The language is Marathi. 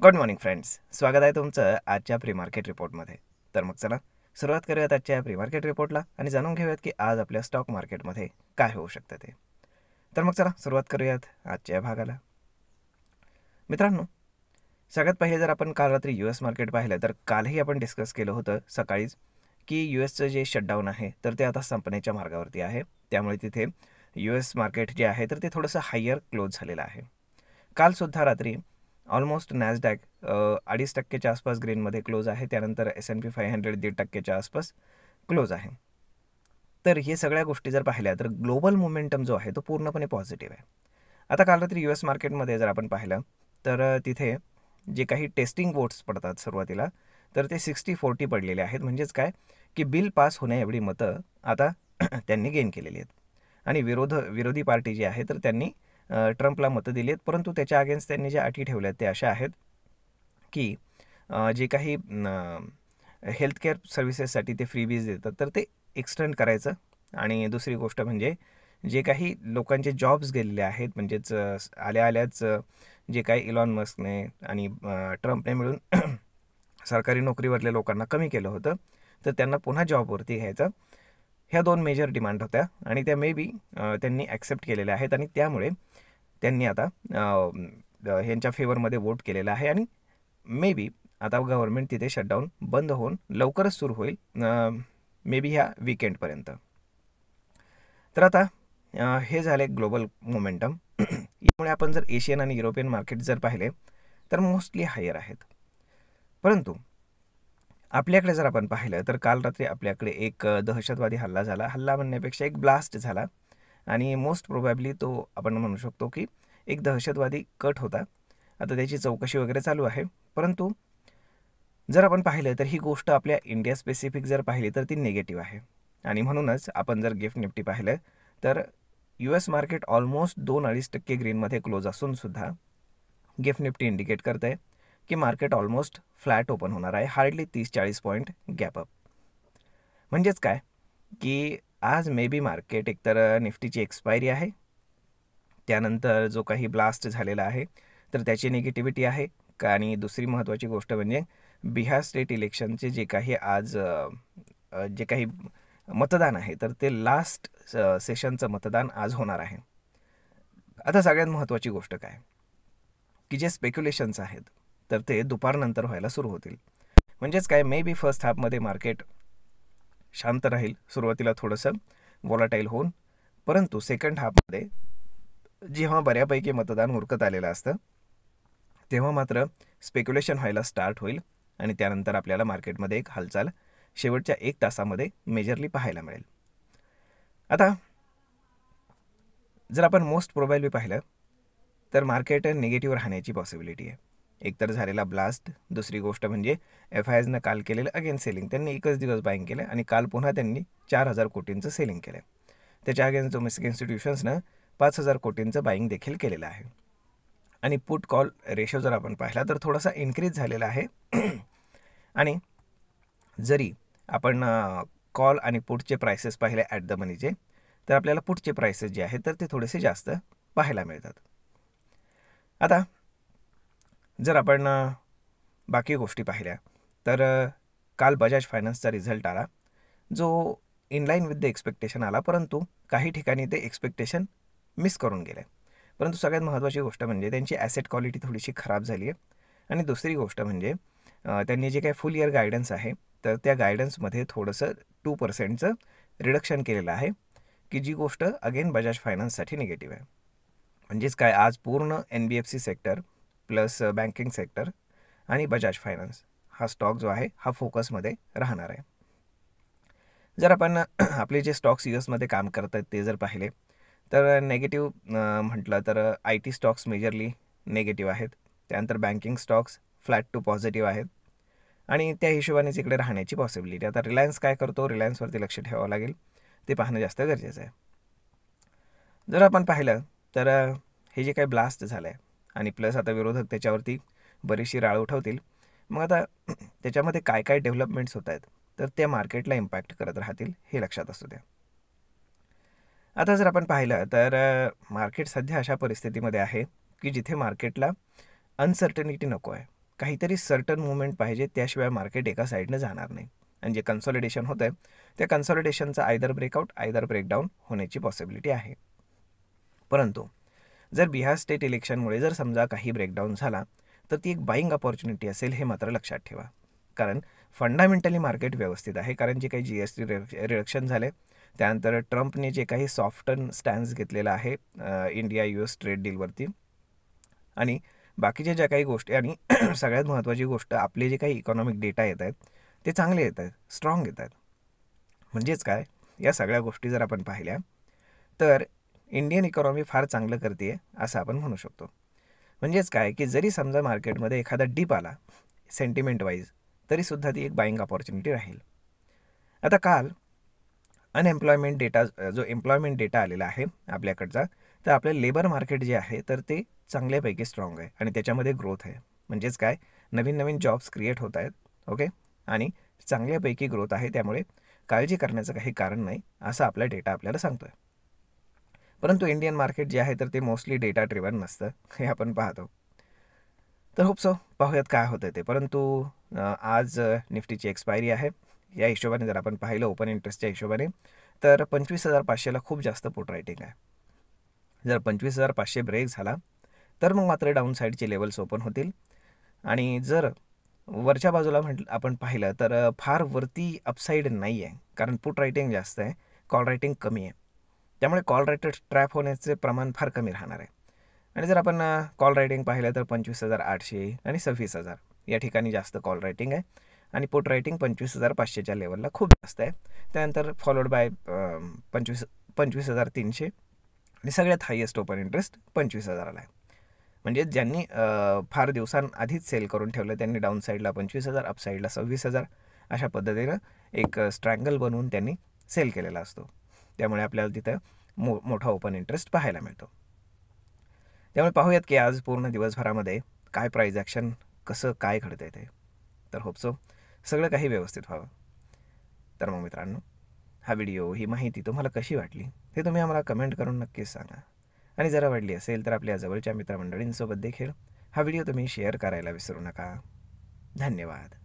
गुड मॉर्निंग फ्रेंड्स, स्वागत आहे तुमचं आजच्या प्री मार्केट रिपोर्टमध्ये. तर मग चला सुरुवात करूयात आजच्या प्री मार्केट रिपोर्टला आणि जाणून घेऊयात की आज आपल्या स्टॉक मार्केटमध्ये काय होऊ शकतं ते. तर मग चला सुरुवात करूयात आजच्या भागाला. मित्रांनो, सगळ्यात पहिले जर आपण काल रात्री US मार्केट पाहिलं तर कालही आपण डिस्कस केलं होतं सकाळीच की USचं जे शटडाऊन आहे तर ते आता संपण्याच्या मार्गावरती आहे. त्यामुळे तिथे US मार्केट जे आहे तर ते थोडंसं हायर क्लोज झालेलं आहे. कालसुद्धा रात्री ऑलमोस्ट नॅसडॅक 2.5% आसपास ग्रीनमध्ये क्लोज आहे. त्यानंतर S&P 500 1.5% आसपास क्लोज आहे. तर हे सगळ्या गोष्टी जर पाहिल्या तर ग्लोबल मोमेंटम जो आहे तो पूर्णपणे पॉझिटिव्ह आहे. आता काल रात्री US मार्केटमध्ये जर आपण पाहिलं तर तिथे जे काही टेस्टिंग वोट्स पडतात सुरुवातीला तर ते 60-40 पडलेले आहेत. म्हणजेच काय की बिल पास होण्याएवढी मतं आता त्यांनी गेन केलेली आहेत. आणि विरोधी पार्टी जी आहे तर त्यांनी ट्रम्पला मतं दिली आहेत. परंतु त्याच्या अगेन्स्ट त्यांनी ज्या अटी ठेवल्या आहेत ते अशा आहेत की जे काही हेल्थकेअर सर्व्हिसेससाठी ते फ्रीबीज देतात तर ते एक्सटेंड करायचं. आणि दुसरी गोष्ट म्हणजे जे काही लोकांचे जॉब्स गेलेले आहेत म्हणजेच आल्याच जे काही इलॉन मस्कने आणि ट्रम्पने मिळून सरकारी नोकरीवरल्या लोकांना कमी केलं होतं तर त्यांना पुन्हा जॉबवरती घ्यायचं. ह्या 2 मेजर डिमांड होत्या आणि त्या मे बी त्यांनी ॲक्सेप्ट केलेल्या आहेत आणि त्यामुळे त्यांनी आता ह्यांच्या फेवरमध्ये वोट केलेला आहे. आणि मे बी आता गव्हर्नमेंट तिथे शटडाऊन बंद होऊन लवकरच सुरू होईल, मे बी ह्या वीकेंडपर्यंत. तर आता हे झाले ग्लोबल मोमेंटम. यामुळे आपण जर एशियन आणि युरोपियन मार्केट जर पाहिले तर मोस्टली हायर आहेत. परंतु आपल्याकडे जर आपण पाहिलं तर काल रात्री आपल्याकडे एक दहशतवादी हल्ला झाला. हल्ला म्हणण्यापेक्षा एक ब्लास्ट झाला आणि मोस्ट प्रोबॅबली तो आपण म्हणू शकतो की एक दहशतवादी कट होता. आता त्याची चौकशी वगैरे चालू आहे. परंतु जर आपण पाहिलं तर ही गोष्ट आपल्या इंडिया स्पेसिफिक जर पाहिली तर ती निगेटिव्ह आहे. आणि म्हणूनच आपण जर गिफ्ट निफ्टी पाहिलं तर US मार्केट ऑलमोस्ट 2-2.5% ग्रीनमध्ये क्लोज असून सुद्धा गिफ्ट निफ्टी इंडिकेट करत आहे की मार्केट ऑलमोस्ट फ्लॅट ओपन होणार आहे. Hardly 30-40 point gap up. म्हणजेच काय की आज मे बी मार्केट एकतर निफ्टीची एक्सपायरी आहे, त्यानंतर जो काही ब्लास्ट झालेला आहे तर त्याची निगेटिव्हिटी आहे का. आणि दुसरी महत्त्वाची गोष्ट म्हणजे बिहार स्टेट इलेक्शनचे जे काही आज जे काही मतदान आहे तर ते लास्ट सेशनचं मतदान आज होणार आहे. आता सगळ्यात महत्त्वाची गोष्ट काय की जे स्पेक्युलेशन्स आहेत तर ते दुपारनंतर व्हायला सुरू होतील. म्हणजेच काय मे बी फर्स्ट हाफमध्ये मार्केट शांत राहील, सुरुवातीला थोडंसं वॉलाटाईल होऊन. परंतु सेकंड हाफमध्ये जेव्हा बऱ्यापैकी मतदान उरकत आलेलं असतं तेव्हा मात्र स्पेक्युलेशन व्हायला स्टार्ट होईल आणि त्यानंतर आपल्याला मार्केटमध्ये एक हालचाल शेवटच्या 1 तासामध्ये मेजरली पाहायला मिळेल. आता जर आपण मोस्ट प्रोबॅबली पाहिलं तर मार्केट निगेटिव्ह राहण्याची पॉसिबिलिटी आहे. एकतर झालेला ब्लास्ट, दुसरी गोष्ट म्हणजे FISनं काल केलेलं अगेन सेलिंग. त्यांनी एकच दिवस बाईंग केलं आणि काल पुन्हा त्यांनी 4,000 कोटींचं सेलिंग केलं. त्याच्या अगेन्स्ट डोमेस्टिक इन्स्टिट्यूशन्सनं 5,000 कोटींचं बाईंग देखील केलेलं आहे. आणि पुट कॉल रेशो जर आपण पाहिला तर थोडासा इन्क्रीज झालेला आहे. आणि जरी आपण कॉल आणि पुटचे प्राइसेस पाहिले ॲट द मनीचे तर आपल्याला पुटचे प्राइसेस जे आहेत तर ते थोडेसे जास्त पाहायला मिळतात. आता जर आपण बाकी गोष्टी पाहिल्या तर काल बजाज फायनान्सचा रिझल्ट आला जो इनलाईन विथ द एक्सपेक्टेशन आला, परंतु काही ठिकाणी ते एक्सपेक्टेशन मिस करून गेले. परंतु सगळ्यात महत्त्वाची गोष्ट म्हणजे त्यांची ॲसेट क्वालिटी थोडीशी खराब झाली आहे. आणि दुसरी गोष्ट म्हणजे त्यांनी जे काही फुल इयर गायडन्स आहे तर त्या गायडन्समध्ये थोडंसं 2%चं रिडक्शन केलेलं आहे की जी गोष्ट अगेन बजाज फायनान्ससाठी निगेटिव्ह आहे. म्हणजेच काय आज पूर्ण NBFC sector plus banking sector आणि बजाज फायनान्स हा स्टॉक जो आहे हा फोकसमध्ये राहणार आहे. जर आपण आपले जे स्टॉक्स US काम करत आहेत ते जर पाहिले तर नेगेटिव्ह म्हटलं तर IT स्टॉक्स मेजरली नेगेटिव्ह आहेत. त्यानंतर banking stocks flat to positive आहेत आणि त्या हिशोबानेच इकडे राहण्याची पॉसिबिलिटी. आता रिलायन्स काय करतो, रिलायन्सवरती लक्ष ठेवावं लागेल, ते पाहणं जास्त गरजेचं आहे. जर आपण पाहिलं तर हे जे काही ब्लास्ट झालं आहे आणि प्लस आता विरोधक त्याच्यावरती बरीचशी राळ उठवतील. मग आता त्याच्यामध्ये काय काय डेव्हलपमेंट्स होत आहेत तर त्या मार्केटला इम्पॅक्ट करत राहतील, हे लक्षात असू द्या. आता जर आपण पाहिलं तर मार्केट सध्या अशा परिस्थितीमध्ये आहे की जिथे मार्केटला अनसर्टनिटी नको आहे. काहीतरी सर्टन मुवमेंट पाहिजे, त्याशिवाय मार्केट एका साईडनं जाणार नाही. आणि जे कन्सॉलिडेशन होतं आहे त्या कन्सॉलिडेशनचा आयदर ब्रेकआउट आयदर ब्रेकडाऊन होण्याची पॉसिबिलिटी आहे. परंतु जर बिहार स्टेट इलेक्शनमुळे जर समजा काही ब्रेकडाऊन झाला तर ती एक बाईंग अपॉर्च्युनिटी असेल, हे मात्र लक्षात ठेवा. कारण फंडामेंटली मार्केट व्यवस्थित आहे. कारण जे काही GST रिडक्शन झाले, त्यानंतर ट्रम्पने जे काही सॉफ्टन स्टॅन्स घेतलेला आहे इंडिया US ट्रेड डीलवरती, आणि बाकीच्या ज्या काही गोष्टी, आणि सगळ्यात महत्त्वाची गोष्ट, आपले जे काही इकॉनॉमिक डेटा येत आहेत ते चांगले येत आहेत, स्ट्रॉंग येत आहेत. म्हणजेच काय, या सगळ्या गोष्टी जर आपण पाहिल्या तर इंडियन इकॉनॉमी फार चांगलं करते असं आपण म्हणू शकतो. म्हणजेच काय की जरी समजा मार्केटमध्ये एखादा डिप आला सेंटिमेंट वाईज, तरीसुद्धा ती एक बाईंग अपॉर्च्युनिटी राहील. आता काल अनएम्प्लॉयमेंट डेटा, जो एम्प्लॉयमेंट डेटा आलेला आहे आपल्याकडचा, तर आपलं लेबर मार्केट जे आहे तर ते चांगल्यापैकी स्ट्रॉंग आहे आणि त्याच्यामध्ये ग्रोथ आहे. म्हणजेच काय, नवीन नवीन जॉब्स क्रिएट होत आहेत. ओके, आणि चांगल्यापैकी ग्रोथ आहे, त्यामुळे काळजी करण्याचं काही कारण नाही असं आपला डेटा आपल्याला सांगतो आहे. परंतु इंडियन मार्केट जे आहे तर ते मोस्टली डेटा ड्रिवन नसतं, हे आपण पाहतो. तर होप सो पाहूयात काय होतं ते. परंतु आज निफ्टीची एक्सपायरी आहे. या हिशोबाने जर आपण पाहिलं ओपन इंटरेस्टच्या हिशोबाने, तर 25,500ला खूप जास्त पुट रायटिंग आहे. जर 25,500 ब्रेक झाला तर मग मात्र डाऊन साईडचे लेवल्स ओपन होतील. आणि जर वरच्या बाजूला आपण पाहिलं तर फार वरती अपसाईड नाही आहे, कारण पुट रायटिंग जास्त आहे, कॉल रायटिंग कमी आहे. त्यामुळे कॉल रायटर ट्रॅप होण्याचे प्रमाण फार कमी राहणार आहे. आणि जर आपण कॉल रायटिंग पाहिलं तर 25,800 आणि 26,000 या ठिकाणी जास्त कॉल रायटिंग आहे, आणि पुट रायटिंग 25,500च्या लेवलला खूप जास्त आहे. त्यानंतर फॉलोड बाय 25,300 आणि सगळ्यात हायेस्ट ओपन इंटरेस्ट 25,000ला आहे. म्हणजे ज्यांनी फार दिवसांआधीच सेल करून ठेवलं त्यांनी डाऊन साईडला 25,000, अप साईडला 26,000 अशा पद्धतीनं एक स्ट्रँगल बनवून त्यांनी सेल केलेला असतो. त्यामुळे आपल्याला तिथं मोठा ओपन इंटरेस्ट पाहायला मिळतो. त्यामुळे पाहूयात की आज पूर्ण दिवसभरामध्ये काय प्राईज ॲक्शन, कसं काय घडतं आहे ते. तर होप सो सगळं काही व्यवस्थित व्हावं. तर मग मित्रांनो, हा व्हिडिओ, ही माहिती तुम्हाला कशी वाटली ते तुम्ही आम्हाला कमेंट करून नक्कीच सांगा. आणि जर आवडली असेल तर आपल्या जवळच्या मित्रमंडळींसोबत देखील हा व्हिडिओ तुम्ही शेअर करायला विसरू नका. धन्यवाद.